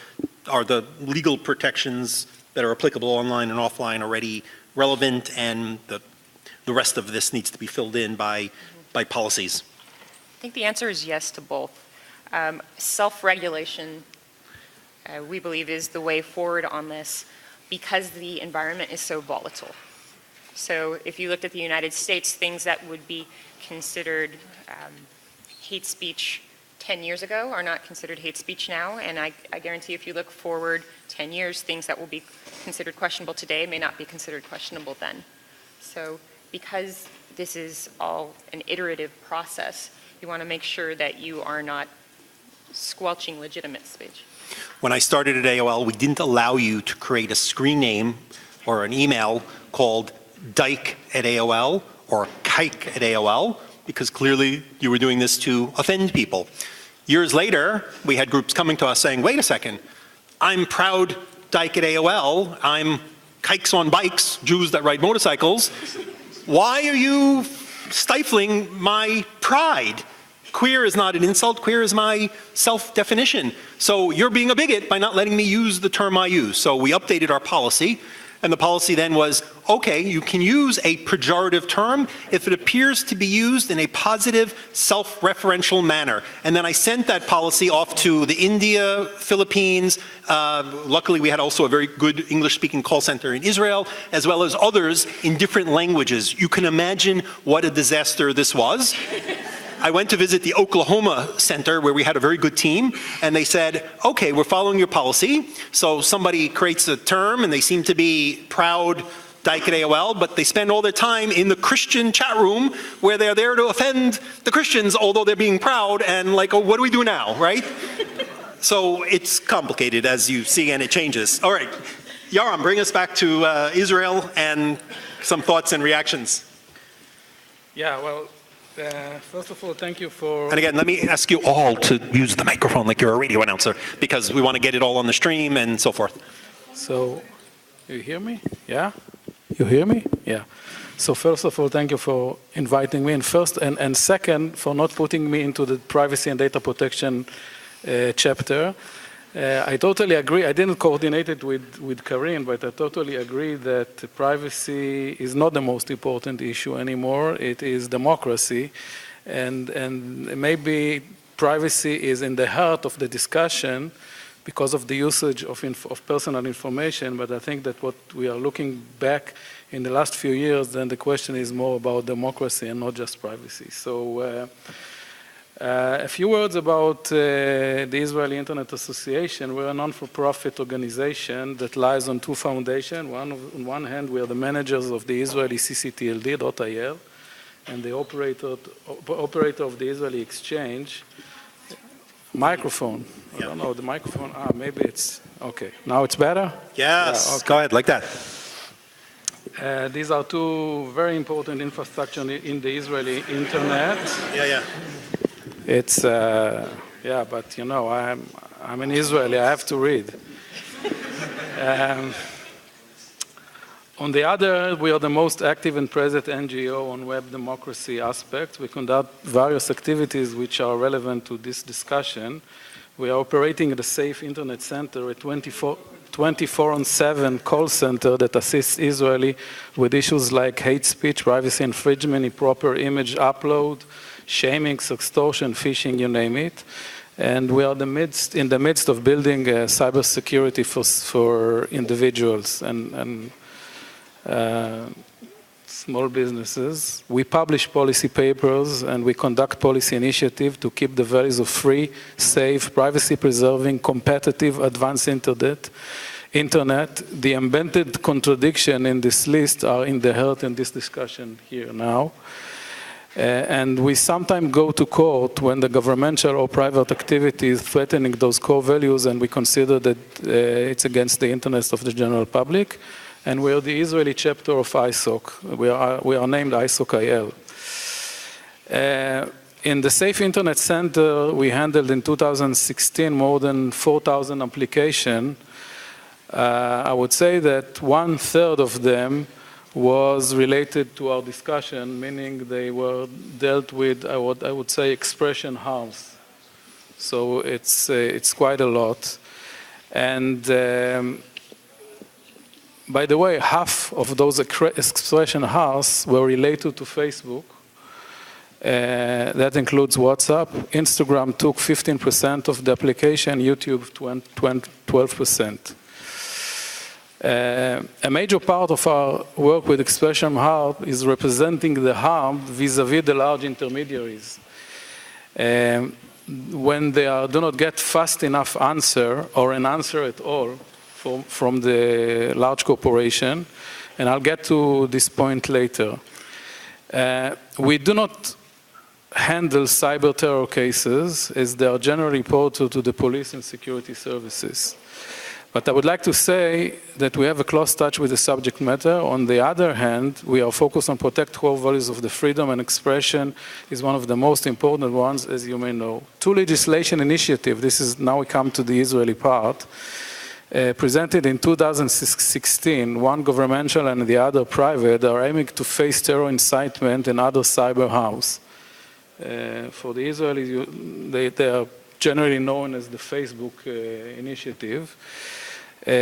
[SPEAKER 1] are the legal protections that are applicable online and offline already relevant, and the rest of this needs to be filled in by policies?
[SPEAKER 4] I think the answer is yes to both. Self-regulation, we believe, is the way forward on this because the environment is so volatile. So if you looked at the United States, things that would be considered hate speech 10 years ago are not considered hate speech now, and I guarantee if you look forward 10 years, things that will be considered questionable today may not be considered questionable then. So because this is all an iterative process, you want to make sure that you are not squelching legitimate speech.
[SPEAKER 1] When I started at AOL, we didn't allow you to create a screen name or an email called Dyke at AOL or Kike at AOL, because clearly you were doing this to offend people. Years later, we had groups coming to us saying, wait a second, I'm proud Dyke at AOL, I'm Kikes on bikes, Jews that ride motorcycles. Why are you stifling my pride? Queer is not an insult, queer is my self-definition. So you're being a bigot by not letting me use the term I use. So we updated our policy, and the policy then was, okay, you can use a pejorative term if it appears to be used in a positive, self-referential manner. And then I sent that policy off to the India, Philippines, luckily we had also a very good English-speaking call center in Israel, as well as others in different languages. You can imagine what a disaster this was. I went to visit the Oklahoma Center where we had a very good team, and they said, okay, we're following your policy. So somebody creates a term and they seem to be proud Dyke at AOL, but they spend all their time in the Christian chat room where they're there to offend the Christians, although they're being proud, and like, oh, what do we do now, right? So it's complicated, as you see, and it changes. All right, Yoram, bring us back to Israel and some thoughts and reactions.
[SPEAKER 5] Yeah, well, first of all, thank you for...
[SPEAKER 1] And again, let me ask you all to use the microphone like you're a radio announcer, because we want to get it all on the stream and so forth.
[SPEAKER 5] So, you hear me? Yeah? You hear me? Yeah. So first of all, thank you for inviting me, and second, for not putting me into the privacy and data protection chapter. I totally agree. I didn't coordinate it with Karine, but I totally agree that privacy is not the most important issue anymore. It is democracy, and maybe privacy is in the heart of the discussion because of the usage of personal information. But I think that what we are looking back in the last few years, then the question is more about democracy and not just privacy. So. A few words about the Israeli Internet Association. We're a non-for-profit organization that lies on two foundations. On one hand, we are the managers of the Israeli ccTLD.il and the operator of the Israeli exchange. Microphone. I don't know, the microphone. Maybe it's, okay. Now it's better?
[SPEAKER 1] Yes,
[SPEAKER 5] yeah, okay.
[SPEAKER 1] Go ahead, like that.
[SPEAKER 5] These are two very important infrastructure in the Israeli Internet.
[SPEAKER 1] Yeah.
[SPEAKER 5] It's Yeah, but you know, I'm an Israeli, I have to read. On the other, we are the most active and present NGO on web democracy aspects. We conduct various activities which are relevant to this discussion. We are operating at a Safe Internet Center, a 24/7 call center that assists Israeli with issues like hate speech, privacy infringement, improper image upload, shaming, sextortion, phishing, you name it. And we are in the midst of building cybersecurity for individuals and small businesses. We publish policy papers and we conduct policy initiatives to keep the values of free, safe, privacy-preserving, competitive, advanced internet. The embedded contradiction in this list are inherent in this discussion here now. And we sometimes go to court when the governmental or private activity is threatening those core values, and we consider that it's against the interests of the general public. And we are the Israeli chapter of ISOC. We are named ISOC-IL. In the Safe Internet Center, we handled in 2016 more than 4,000 applications. I would say that 1/3 of them was related to our discussion, meaning they were dealt with what I would say expression harms. So it's quite a lot. And by the way, half of those expression harms were related to Facebook. That includes WhatsApp. Instagram took 15% of the application, YouTube 12%. A major part of our work with expression harm is representing the harm vis-à-vis the large intermediaries. When they do not get fast enough answer or an answer at all from the large corporation, and I'll get to this point later. We do not handle cyber terror cases as they are generally reported to the police and security services. But I would like to say that we have a close touch with the subject matter. On the other hand, we are focused on protect core values of the freedom, and expression is one of the most important ones, as you may know. Two legislation initiatives, this is now we come to the Israeli part, presented in 2016, one governmental and the other private, are aiming to face terror incitement and other cyber harms. For the Israelis, they are generally known as the Facebook initiative.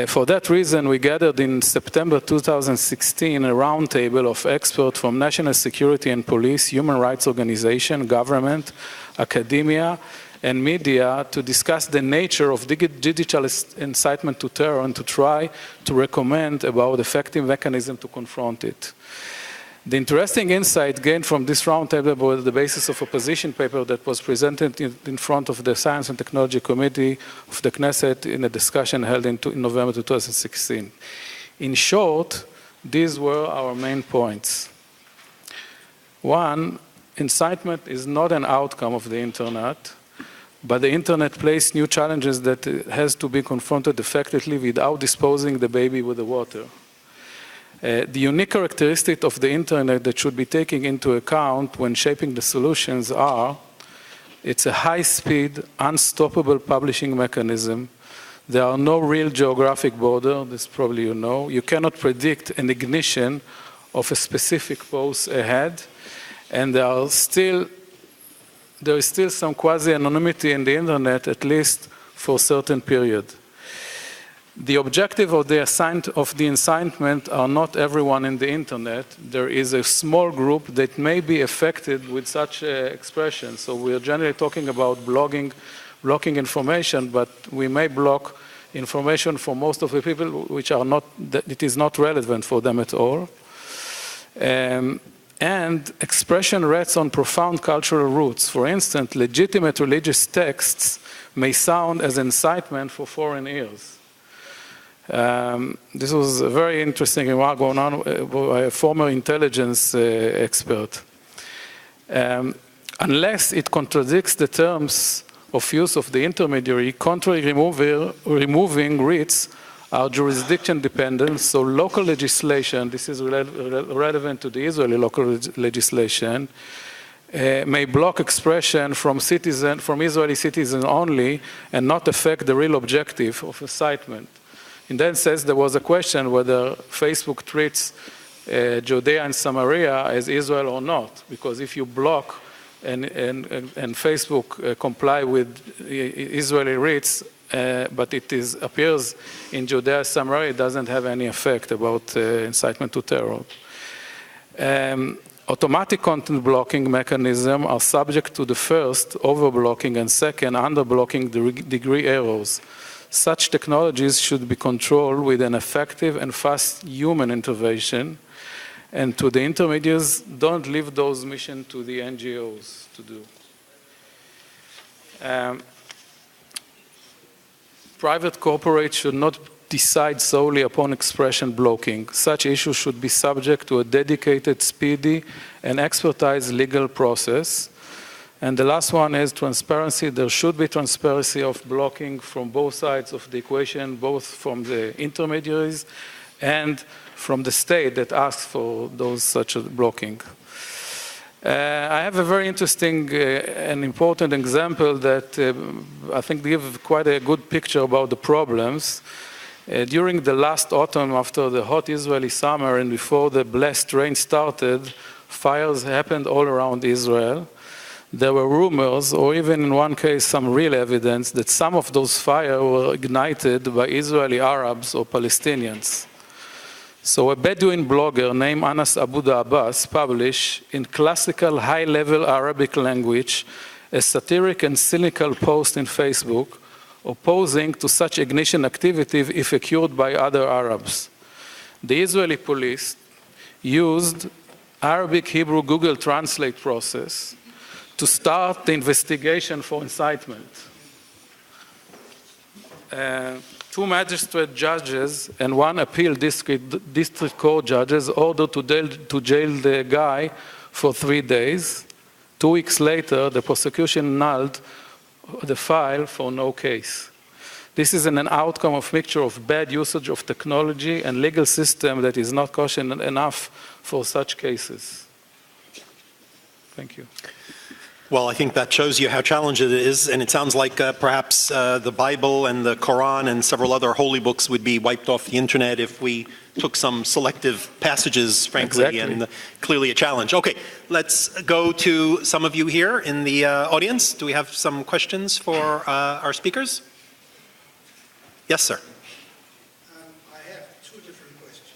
[SPEAKER 5] For that reason, we gathered in September 2016 a roundtable of experts from national security and police, human rights organizations, government, academia, and media to discuss the nature of digital incitement to terror and to try to recommend about effective mechanism to confront it. The interesting insight gained from this roundtable was the basis of a position paper that was presented in front of the Science and Technology Committee of the Knesset in a discussion held in November 2016. In short, these were our main points. One, incitement is not an outcome of the internet, but the internet places new challenges that has to be confronted effectively without disposing the baby with the water. The unique characteristic of the internet that should be taken into account when shaping the solutions are, it's a high-speed, unstoppable publishing mechanism. There are no real geographic borders, this probably you know. You cannot predict an ignition of a specific post ahead, and there is still some quasi-anonymity in the internet, at least for a certain period. The objective of the incitement are not everyone in the internet. There is a small group that may be affected with such expression. So we are generally talking about blocking information, but we may block information for most of the people which are not, that it is not relevant for them at all. And expression rests on profound cultural roots. For instance, legitimate religious texts may sound as incitement for foreign ears. This was a very interesting remark going on by a former intelligence expert. Unless it contradicts the terms of use of the intermediary, contrary removing writs are jurisdiction dependent, so local legislation, this is relevant to the Israeli local legislation, may block expression from Israeli citizens only and not affect the real objective of incitement. In that sense, there was a question whether Facebook treats Judea and Samaria as Israel or not, because if you block and Facebook comply with Israeli writs, but it appears in Judea and Samaria, it doesn't have any effect about incitement to terror. Automatic content blocking mechanisms are subject to the first, overblocking, and second, underblocking degree errors. Such technologies should be controlled with an effective and fast human intervention, and to the intermediaries, don't leave those missions to the NGOs to do. Private corporates should not decide solely upon expression blocking. Such issues should be subject to a dedicated, speedy, and expertise legal process. And the last one is transparency. There should be transparency of blocking from both sides of the equation, both from the intermediaries and from the state that asks for those such blocking. I have a very interesting and important example that I think gives quite a good picture about the problems. During the last autumn, after the hot Israeli summer and before the blessed rain started, fires happened all around Israel. There were rumors, or even in one case some real evidence, that some of those fires were ignited by Israeli Arabs or Palestinians. So a Bedouin blogger named Anas Abu Abbas published in classical high-level Arabic language a satiric and cynical post in Facebook opposing to such ignition activity if occurred by other Arabs. The Israeli police used Arabic-Hebrew Google Translate process to start the investigation for incitement. Two magistrate judges and one appeal district court judges ordered to jail the guy for 3 days. 2 weeks later, the prosecution annulled the file for no case. This is an outcome of mixture of bad usage of technology and legal system that is not cautious enough for such cases. Thank you.
[SPEAKER 1] Well, I think that shows you how challenging it is, and it sounds like perhaps the Bible and the Quran and several other holy books would be wiped off the internet if we took some selective passages, frankly,
[SPEAKER 5] exactly.
[SPEAKER 1] And clearly a challenge. Okay, let's go to some of you here in the audience. Do we have some questions for our speakers? Yes, sir.
[SPEAKER 6] I have 2 different questions.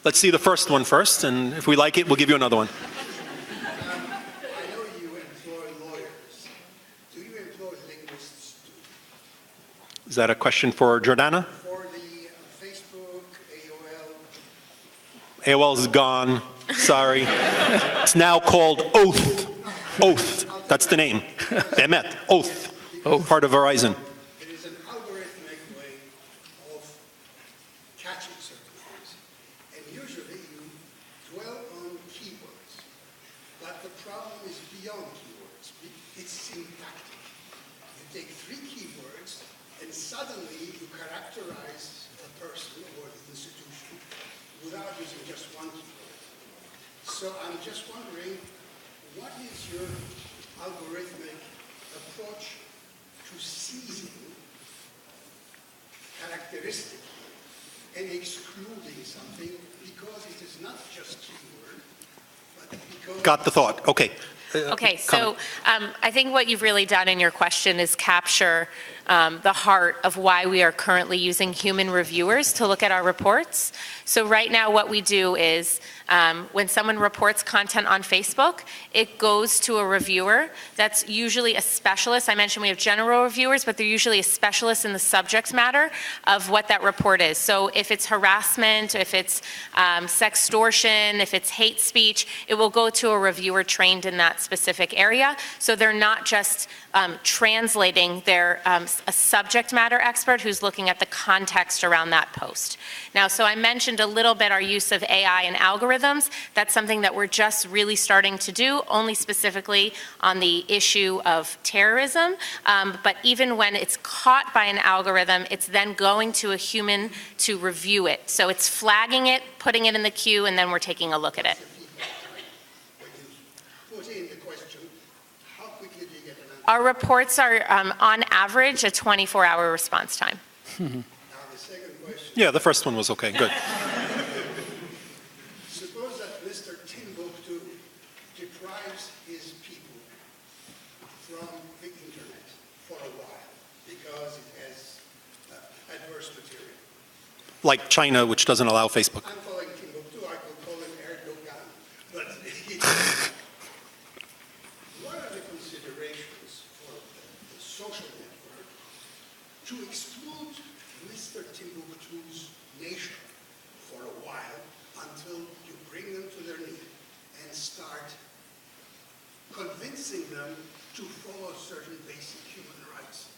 [SPEAKER 1] Let's see the first one first, and if we like it, we'll give you another one.
[SPEAKER 6] I know you employ lawyers. Do you employ linguists too?
[SPEAKER 1] Is that a question for Jordana?
[SPEAKER 6] For the Facebook, AOL?
[SPEAKER 1] AOL is gone. Sorry. It's now called Oath. Oath. That's the name. Emet. Oath. Part of Verizon.
[SPEAKER 6] It is an algorithmic way of catching certain things. And usually you dwell on keywords. But the problem is beyond keywords. It's syntactic. You take 3 keywords and suddenly you characterize a person or the institution without using just 1 keyword. So I'm just wondering, what is your algorithmic approach to seizing characteristic and excluding something because it is not just keyword, but because...
[SPEAKER 1] Got the thought. Okay.
[SPEAKER 3] Okay, so I think what you've really done in your question is capture the heart of why we are currently using human reviewers to look at our reports. So right now what we do is when someone reports content on Facebook, it goes to a reviewer that's usually a specialist. I mentioned we have general reviewers, but they're usually a specialist in the subject matter of what that report is. So if it's harassment, if it's sextortion, if it's hate speech, it will go to a reviewer trained in that specific area. So they're not just translating, they're a subject matter expert who's looking at the context around that post. Now, so I mentioned a little bit our use of AI and algorithms. That's something that we're just really starting to do, only specifically on the issue of terrorism. But even when it's caught by an algorithm, it's then going to a human to review it. So it's flagging it, putting it in the queue, and then we're taking a look at it.
[SPEAKER 6] When you put in the the question, how quickly do you get an answer?
[SPEAKER 3] Our reports are, on average, a 24-hour response time.
[SPEAKER 6] Now, the second question.
[SPEAKER 1] Yeah, the first one was okay, good.
[SPEAKER 6] Suppose that Mr. Timbuktu deprives his people from the internet for a while because it has adverse material.
[SPEAKER 1] Like China, which doesn't allow Facebook.
[SPEAKER 6] I'm calling Timbuktu, I could call him Erdogan. But what are the considerations for the social network to exclude Mr. Timbuktu's nation for a while until you bring them to their knee and start convincing them to follow certain basic human rights?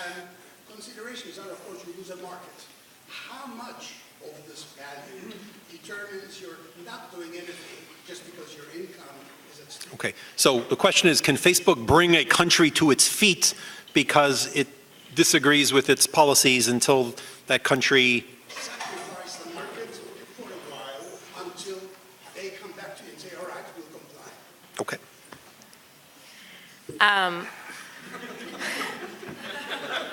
[SPEAKER 6] And considerations are, of course, you lose a market. How much of this value determines you're not doing anything just because your income is at stake?
[SPEAKER 1] Okay, so the question is, can Facebook bring a country to its feet because it disagrees with its policies until that country...
[SPEAKER 6] Sacrifice the market for a while until they come back to you and say, all right, we'll comply.
[SPEAKER 1] Okay.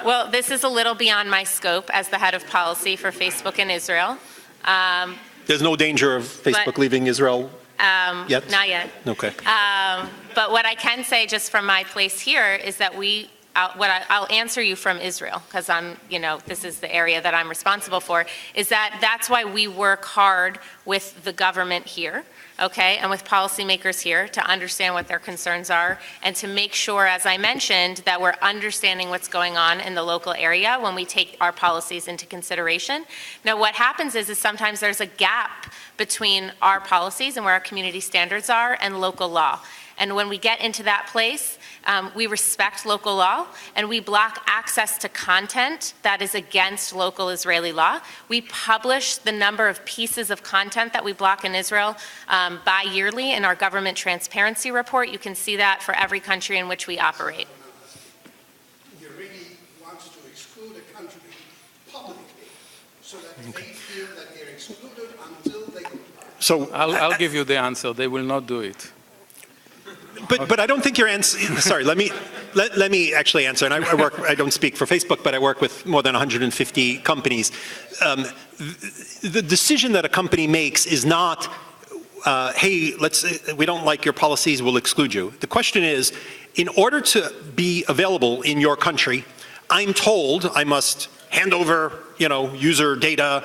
[SPEAKER 3] Well, this is a little beyond my scope as the head of policy for Facebook in Israel.
[SPEAKER 1] There's no danger of Facebook leaving Israel yet?
[SPEAKER 3] Not yet.
[SPEAKER 1] Okay.
[SPEAKER 3] But what I can say just from my place here is that I'll answer you from Israel, because this is the area that I'm responsible for, is that that's why we work hard with the government here, okay, and with policymakers here to understand what their concerns are and to make sure, as I mentioned, that we're understanding what's going on in the local area when we take our policies into consideration. Now, what happens is sometimes there's a gap between our policies and where our community standards are and local law. And when we get into that place, we respect local law and we block access to content that is against local Israeli law. We publish the number of pieces of content that we block in Israel bi-yearly in our government transparency report. You can see that for every country in which we operate.
[SPEAKER 6] You really want to exclude a country publicly so that they feel that they're excluded until they comply.
[SPEAKER 1] So
[SPEAKER 5] I'll give you the answer. They will not do it.
[SPEAKER 1] But I don't think your answer, sorry, let me actually answer. And I don't speak for Facebook, but I work with more than 150 companies. The decision that a company makes is not, hey, we don't like your policies, we'll exclude you. The question is, in order to be available in your country, I'm told I must hand over, user data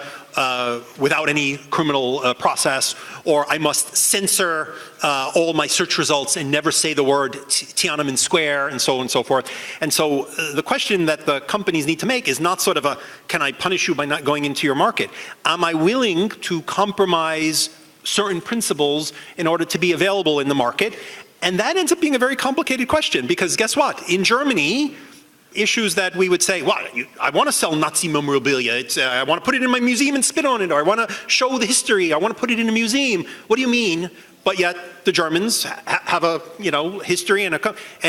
[SPEAKER 1] without any criminal process, or I must censor all my search results and never say the word Tiananmen Square, and so on and so forth. And so the question that the companies need to make is not sort of can I punish you by not going into your market? Am I willing to compromise certain principles in order to be available in the market? And that ends up being a very complicated question, because guess what? In Germany, issues that we would say, well, I want to sell Nazi memorabilia. I want to put it in my museum and spit on it, or I want to show the history. I want to put it in a museum. What do you mean? But yet the Germans have a history, and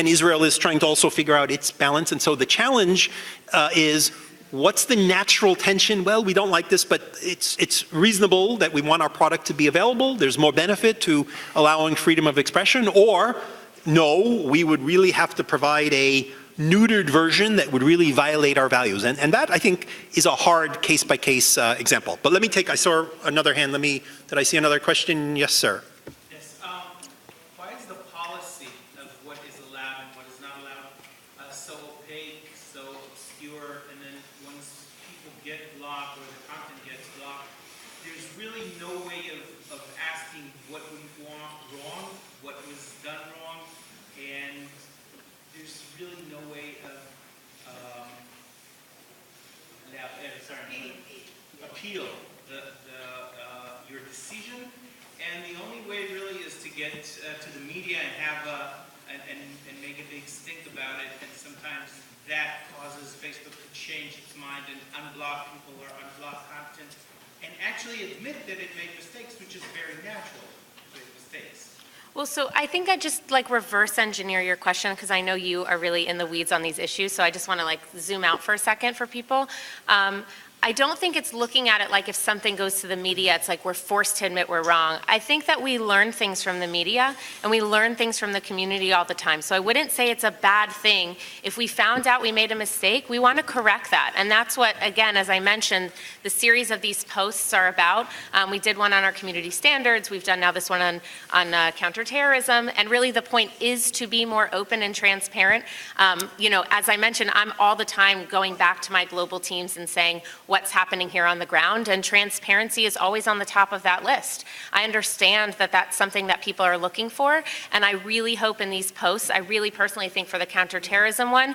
[SPEAKER 1] Israel is trying to also figure out its balance. And so the challenge is, what's the natural tension? Well, we don't like this, but it's reasonable that we want our product to be available. There's more benefit to allowing freedom of expression. Or no, we would really have to provide a neutered version that would really violate our values. And that, I think, is a hard case-by-case example. But I saw another hand. Did I see another question? Yes, sir.
[SPEAKER 7] Yes. Why is the policy of what is allowed and what is not allowed so opaque, so obscure, and then once people get blocked or the content gets blocked, there's really no way of asking what went wrong, what was done wrong, and there's really no way of appeal your decision, and the only way really is to get to the media and have and make a big stink about it, and sometimes that causes Facebook to change its mind and unblock people or unblock content and actually admit that it made mistakes, which is very natural to make mistakes.
[SPEAKER 3] Well, so I think I just reverse engineer your question, because I know you are really in the weeds on these issues. So I just want to zoom out for a second for people. I don't think it's looking at it like if something goes to the media, it's like we're forced to admit we're wrong. I think that we learn things from the media and we learn things from the community all the time. So I wouldn't say it's a bad thing. If we found out we made a mistake, we want to correct that. And that's what, again, as I mentioned, the series of these posts are about. We did one on our community standards. We've done now this one on counterterrorism. And really the point is to be more open and transparent. You know, as I mentioned, I'm all the time going back to my global teams and saying what's happening here on the ground, and transparency is always on the top of that list. I understand that that's something that people are looking for, and I really hope in these posts, I really personally think for the counterterrorism one,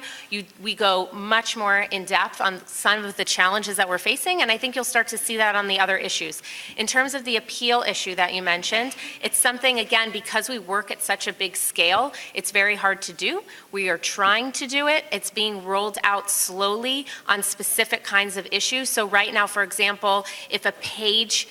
[SPEAKER 3] we go much more in depth on some of the challenges that we're facing, and I think you'll start to see that on the other issues. In terms of the appeal issue that you mentioned, it's something, again, because we work at such a big scale, it's very hard to do. We are trying to do it. It's being rolled out slowly on specific kinds of issues. So right now, for example, if a page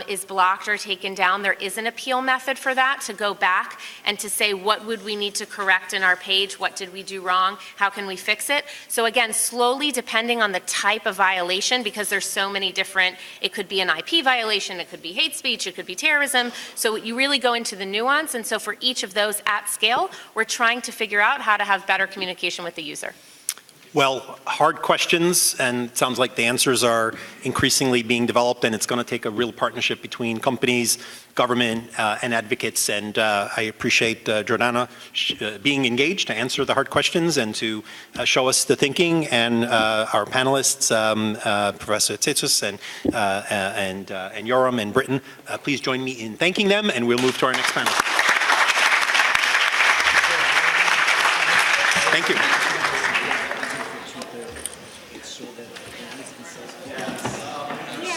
[SPEAKER 3] is blocked or taken down, there is an appeal method for that, to go back and to say what would we need to correct in our page, what did we do wrong, how can we fix it. So again, slowly, depending on the type of violation, because there's so many different, it could be an IP violation, it could be hate speech, it could be terrorism, so you really go into the nuance, and so for each of those at scale, we're trying to figure out how to have better communication with the user.
[SPEAKER 1] Well, hard questions, and it sounds like the answers are increasingly being developed, and it's going to take a real partnership between companies, government, and advocates. And I appreciate Jordana being engaged to answer the hard questions and to show us the thinking, and our panelists, Professor Tsetsus and Yoram and Britton. Please join me in thanking them, and we'll move to our next panel. Thank you.